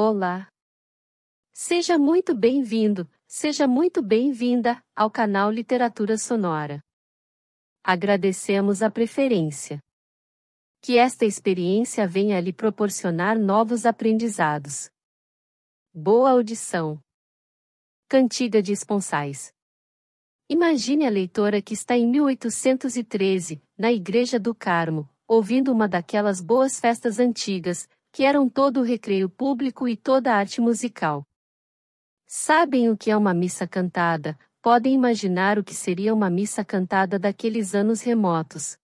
Olá! Seja muito bem-vindo, seja muito bem-vinda ao canal Literatura Sonora. Agradecemos a preferência. Que esta experiência venha lhe proporcionar novos aprendizados. Boa audição. Cantiga de Esponsais. Imagine a leitora que está em 1813, na Igreja do Carmo, ouvindo uma daquelas boas festas antigas, que eram todo o recreio público e toda a arte musical. Sabem o que é uma missa cantada, podem imaginar o que seria uma missa cantada daqueles anos remotos.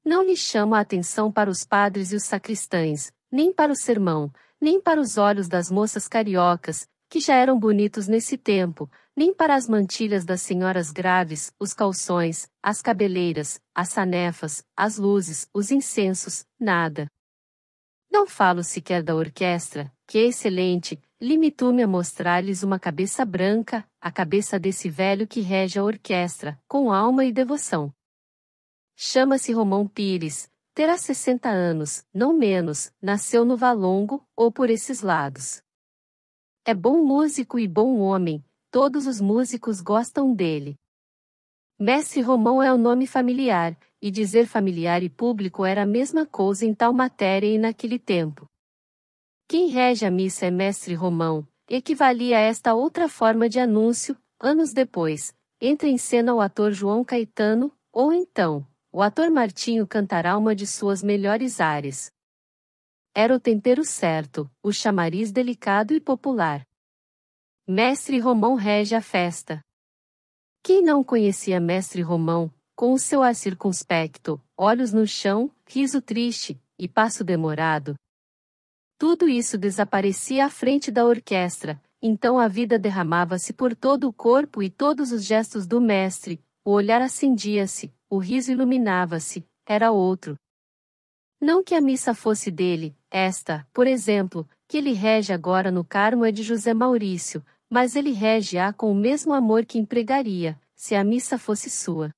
Não lhe chama a atenção para os padres e os sacristães, nem para o sermão, nem para os olhos das moças cariocas, que já eram bonitos nesse tempo, nem para as mantilhas das senhoras graves, os calções, as cabeleiras, as sanefas, as luzes, os incensos, nada. Não falo sequer da orquestra, que é excelente, limito-me a mostrar-lhes uma cabeça branca, a cabeça desse velho que rege a orquestra, com alma e devoção. Chama-se Romão Pires, terá 60 anos, não menos, nasceu no Valongo, ou por esses lados. É bom músico e bom homem, todos os músicos gostam dele. Mestre Romão é o nome familiar, e dizer familiar e público era a mesma coisa em tal matéria e naquele tempo. Quem rege a missa é Mestre Romão, equivalia a esta outra forma de anúncio, anos depois, entra em cena o ator João Caetano, ou então, o ator Martinho cantará uma de suas melhores áreas. Era o tempero certo, o chamariz delicado e popular. Mestre Romão rege a festa. Quem não conhecia Mestre Romão, com o seu ar circunspecto, olhos no chão, riso triste, e passo demorado? Tudo isso desaparecia à frente da orquestra, então a vida derramava-se por todo o corpo e todos os gestos do mestre, o olhar acendia-se, o riso iluminava-se, era outro. Não que a missa fosse dele, esta, por exemplo, que ele rege agora no Carmo é de José Maurício, mas ele rege-a com o mesmo amor que empregaria, se a missa fosse sua.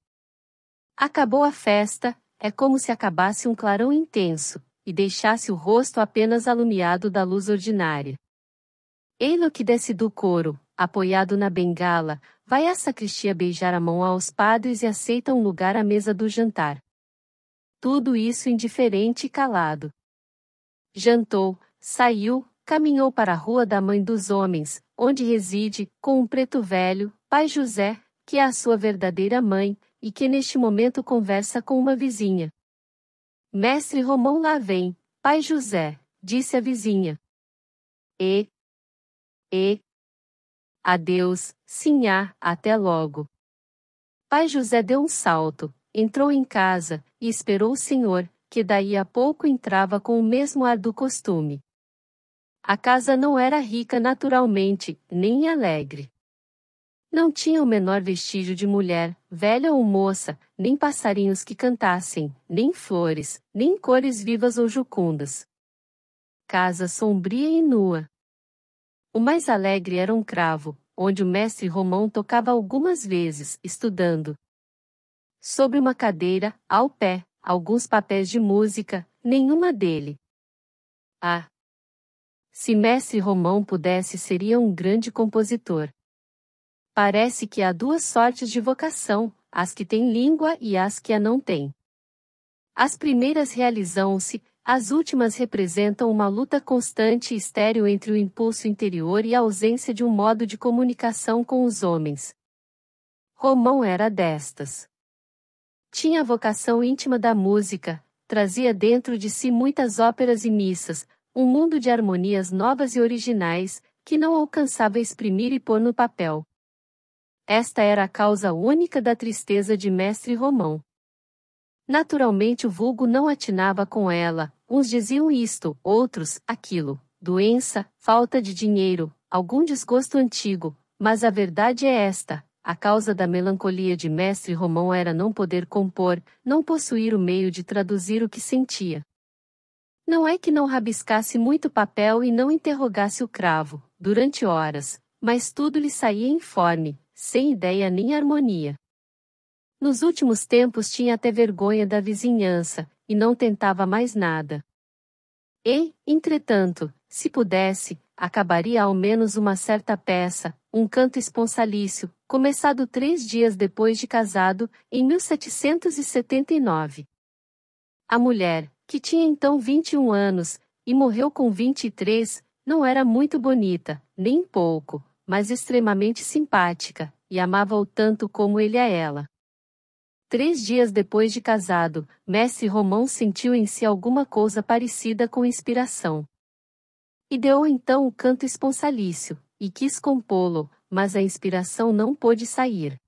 Acabou a festa, é como se acabasse um clarão intenso, e deixasse o rosto apenas alumiado da luz ordinária. Ei-lo que desce do coro, apoiado na bengala, vai à sacristia beijar a mão aos padres e aceita um lugar à mesa do jantar. Tudo isso indiferente e calado. Jantou, saiu, caminhou para a Rua da Mãe dos Homens, onde reside, com um preto velho, pai José, que é a sua verdadeira mãe, e que neste momento conversa com uma vizinha. Mestre Romão lá vem, pai José, disse a vizinha. E. Adeus, sinhá, até logo. Pai José deu um salto, entrou em casa, e esperou o senhor, que daí a pouco entrava com o mesmo ar do costume. A casa não era rica naturalmente, nem alegre. Não tinha o menor vestígio de mulher, velha ou moça, nem passarinhos que cantassem, nem flores, nem cores vivas ou jucundas. Casa sombria e nua. O mais alegre era um cravo, onde o mestre Romão tocava algumas vezes, estudando. Sobre uma cadeira, ao pé, alguns papéis de música, nenhuma dele. Ah! Se mestre Romão pudesse, seria um grande compositor. Parece que há duas sortes de vocação, as que têm língua e as que a não têm. As primeiras realizam-se, as últimas representam uma luta constante e estéril entre o impulso interior e a ausência de um modo de comunicação com os homens. Romão era destas. Tinha a vocação íntima da música, trazia dentro de si muitas óperas e missas, um mundo de harmonias novas e originais, que não alcançava exprimir e pôr no papel. Esta era a causa única da tristeza de Mestre Romão. Naturalmente o vulgo não atinava com ela, uns diziam isto, outros, aquilo, doença, falta de dinheiro, algum desgosto antigo, mas a verdade é esta, a causa da melancolia de Mestre Romão era não poder compor, não possuir o meio de traduzir o que sentia. Não é que não rabiscasse muito papel e não interrogasse o cravo, durante horas, mas tudo lhe saía informe, sem ideia nem harmonia. Nos últimos tempos tinha até vergonha da vizinhança, e não tentava mais nada. E, entretanto, se pudesse, acabaria ao menos uma certa peça, um canto esponsalício, começado 3 dias depois de casado, em 1779. A mulher, que tinha então 21 anos, e morreu com 23, não era muito bonita, nem pouco, mas extremamente simpática, e amava-o tanto como ele a ela. 3 dias depois de casado, Mestre Romão sentiu em si alguma coisa parecida com inspiração. Ideou então o canto esponsalício, e quis compô-lo, mas a inspiração não pôde sair.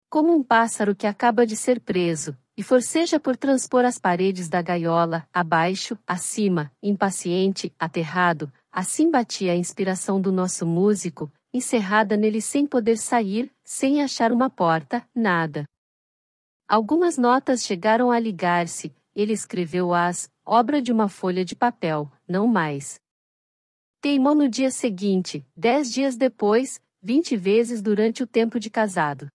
Como um pássaro que acaba de ser preso, e forceja por transpor as paredes da gaiola, abaixo, acima, impaciente, aterrado, assim batia a inspiração do nosso músico, encerrada nele sem poder sair, sem achar uma porta, nada. Algumas notas chegaram a ligar-se, ele escreveu-as, obra de uma folha de papel, não mais. Teimou no dia seguinte, 10 dias depois, 20 vezes durante o tempo de casado.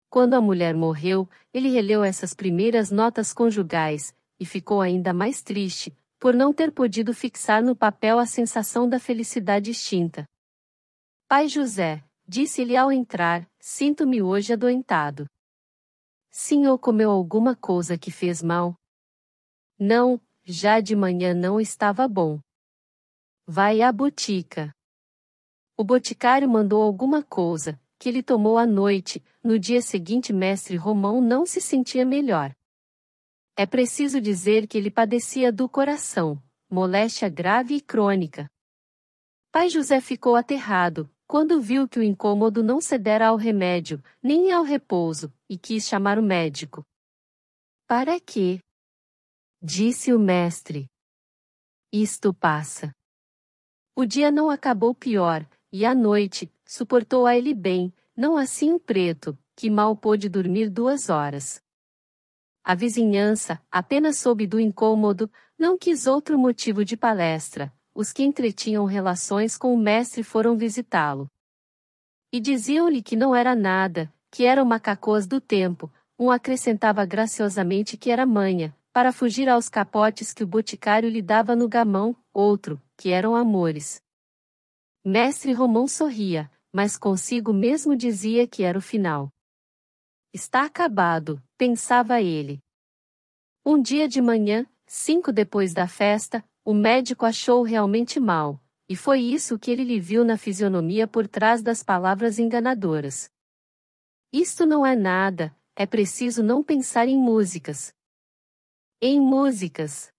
Quando a mulher morreu, ele releu essas primeiras notas conjugais, e ficou ainda mais triste, por não ter podido fixar no papel a sensação da felicidade extinta. Pai José, disse-lhe ao entrar, sinto-me hoje adoentado. Senhor comeu alguma coisa que fez mal? Não, já de manhã não estava bom. Vai à botica. O boticário mandou alguma coisa, que ele tomou à noite. No dia seguinte Mestre Romão não se sentia melhor. É preciso dizer que ele padecia do coração, moléstia grave e crônica. Pai José ficou aterrado, quando viu que o incômodo não cedera ao remédio, nem ao repouso, e quis chamar o médico. Para quê? Disse o mestre. Isto passa. O dia não acabou pior, e à noite, suportou a ele bem, não assim o preto, que mal pôde dormir 2 horas. A vizinhança, apenas soube do incômodo, não quis outro motivo de palestra, os que entretinham relações com o mestre foram visitá-lo. E diziam-lhe que não era nada, que eram macacôs do tempo, um acrescentava graciosamente que era manha, para fugir aos capotes que o boticário lhe dava no gamão, outro, que eram amores. Mestre Romão sorria, mas consigo mesmo dizia que era o final. Está acabado, pensava ele. Um dia de manhã, 5 depois da festa, o médico achou-o realmente mal, e foi isso que ele lhe viu na fisionomia por trás das palavras enganadoras. Isto não é nada, é preciso não pensar em músicas. Em músicas.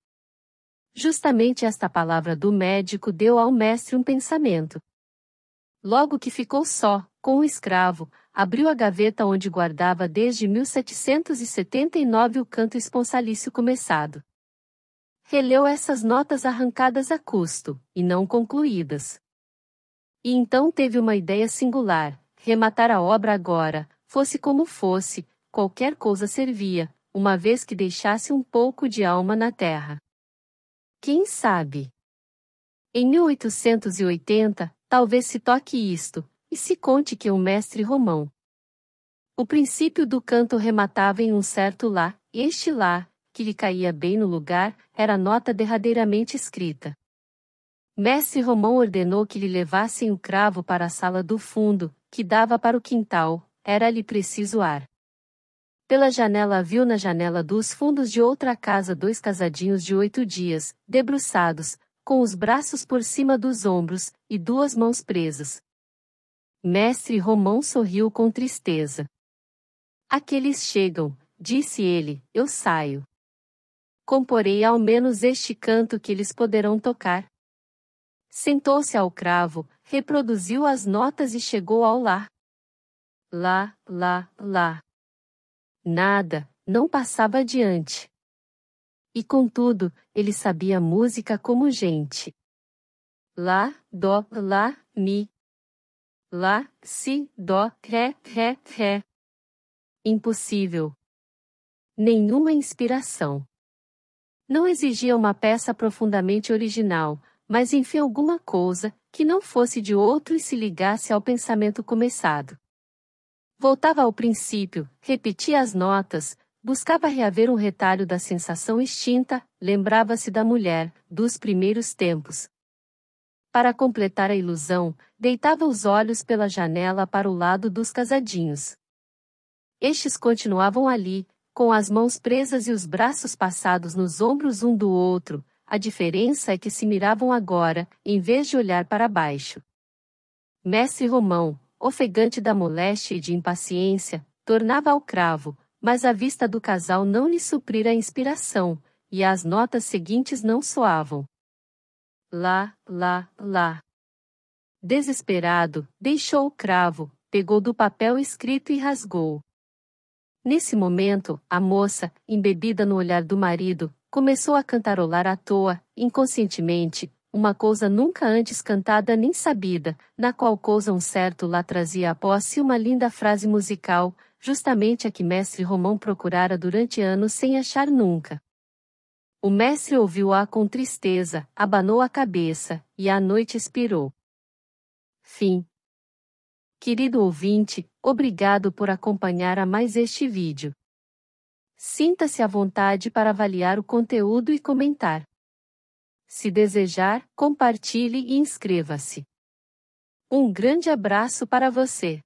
Justamente esta palavra do médico deu ao mestre um pensamento. Logo que ficou só, com o escravo, abriu a gaveta onde guardava desde 1779 o canto esponsalício começado. Releu essas notas arrancadas a custo, e não concluídas. E então teve uma ideia singular, rematar a obra agora, fosse como fosse, qualquer coisa servia, uma vez que deixasse um pouco de alma na terra. Quem sabe? Em 1880, talvez se toque isto, e se conte que o mestre Romão. O princípio do canto rematava em um certo lá, e este lá, que lhe caía bem no lugar, era nota derradeiramente escrita. Mestre Romão ordenou que lhe levassem o cravo para a sala do fundo, que dava para o quintal, era-lhe preciso ar. Pela janela viu na janela dos fundos de outra casa 2 casadinhos de 8 dias, debruçados, com os braços por cima dos ombros, e 2 mãos presas. Mestre Romão sorriu com tristeza. Aqueles chegam, disse ele, eu saio. Comporei ao menos este canto que eles poderão tocar. Sentou-se ao cravo, reproduziu as notas e chegou ao lá. Lá, lá, lá. Nada, não passava adiante. E contudo, ele sabia música como gente. Lá, dó, lá, mi. Lá, si, dó, ré, ré, ré. Impossível. Nenhuma inspiração. Não exigia uma peça profundamente original, mas enfim alguma coisa, que não fosse de outro e se ligasse ao pensamento começado. Voltava ao princípio, repetia as notas, buscava reaver um retalho da sensação extinta, lembrava-se da mulher, dos primeiros tempos. para completar a ilusão, deitava os olhos pela janela para o lado dos casadinhos. Estes continuavam ali, com as mãos presas e os braços passados nos ombros um do outro, a diferença é que se miravam agora, em vez de olhar para baixo. Mestre Romão, ofegante da moléstia e de impaciência, tornava ao cravo, mas a vista do casal não lhe suprira a inspiração, e as notas seguintes não soavam. Lá, lá, lá. Desesperado, deixou o cravo, pegou do papel escrito e rasgou. Nesse momento, a moça, embebida no olhar do marido, começou a cantarolar à toa, inconscientemente, uma coisa nunca antes cantada nem sabida, na qual coisa um certo lá trazia após si uma linda frase musical, justamente a que mestre Romão procurara durante anos sem achar nunca. O mestre ouviu-a com tristeza, abanou a cabeça, e à noite expirou. Fim. Querido ouvinte, obrigado por acompanhar a mais este vídeo. Sinta-se à vontade para avaliar o conteúdo e comentar. Se desejar, compartilhe e inscreva-se. Um grande abraço para você.